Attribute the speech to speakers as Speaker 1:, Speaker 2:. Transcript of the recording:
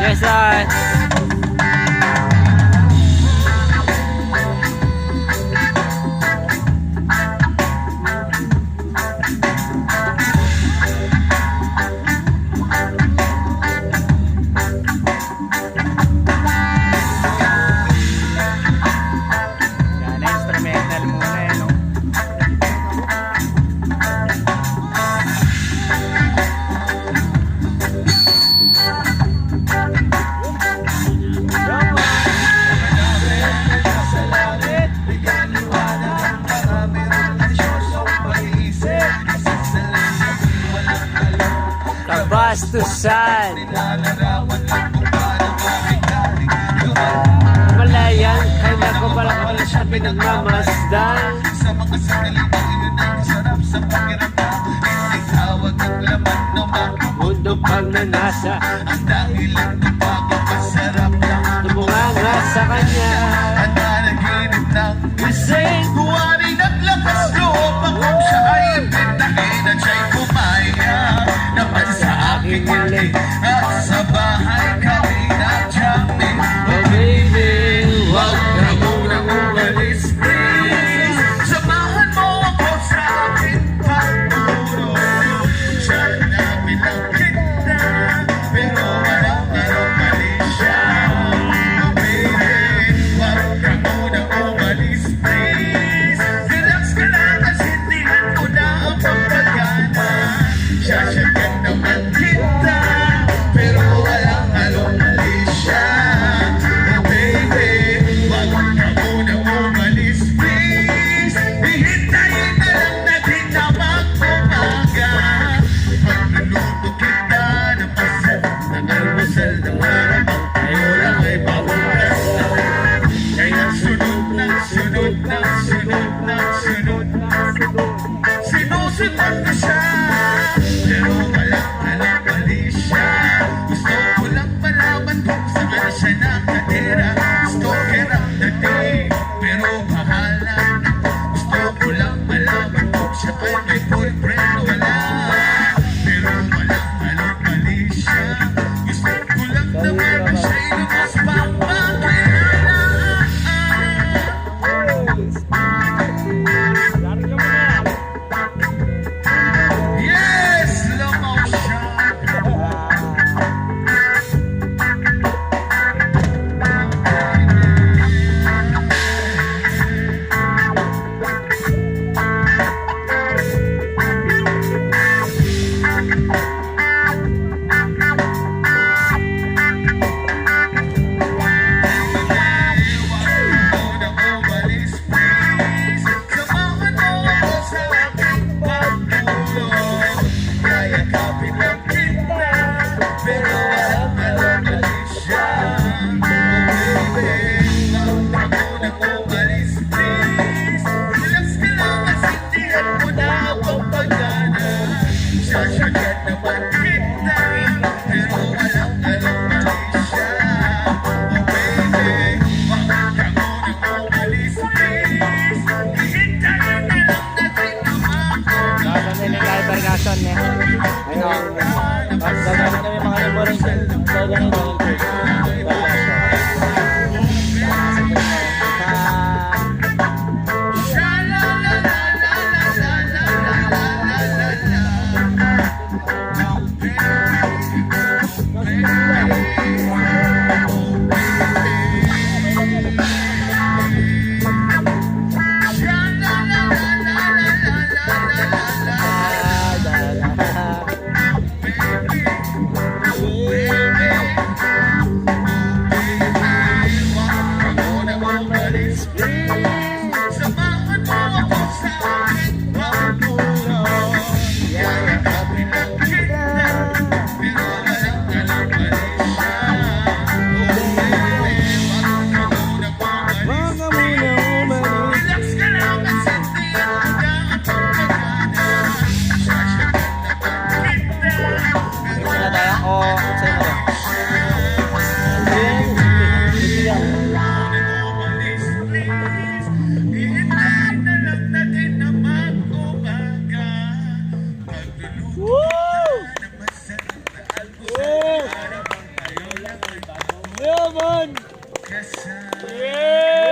Speaker 1: Quezon. Kabastusan. Malayan, kaya ko pala kapala siya pinagmamasdan. Sa mga sandali na yun ang sarap sa pakiramdam. Hindi tawag ang laman ng mga mundo pag nanasa. Ang dahilan kung bakit masarap lang tumunganga sa kanya. At nanaginip ng gising. Huwari naglakas loob akong siya ay binahin at siya'y kumaya. Naman sa aking huli at sa bahay kami nagjamming. Oh baby, wag ka munang umalis, please. Samahan mo ako sa aking pagturo. Siya na bilang kita, pero walang mali siya. Oh baby, wag ka munang umalis, please. Relax ka lang at sindihan ko na ang pampagana. Sasyagan naman kita, pero walang mali siya. Oh baby, wag ka munang umalis, please. Hihintayin na lang natin na mag-umaga. Pagluluto kita ng masarap na almusal na maramang tayo lang ay pabukas na. Kaya sunod ng sunod ng sunod ng sunod. Sinusunod na siya, pero walang mali siya. Gusto ko lang malaman kung saan siya nakatira. Stalker ang dating, pero bahala na. Gusto ko lang malaman kung siya ay may boyfriend o wala. Pero walang mali siya. Gusto ko lang naman kung siya'y lumos pa makilala. Yes, slow motion. naman! Yeah!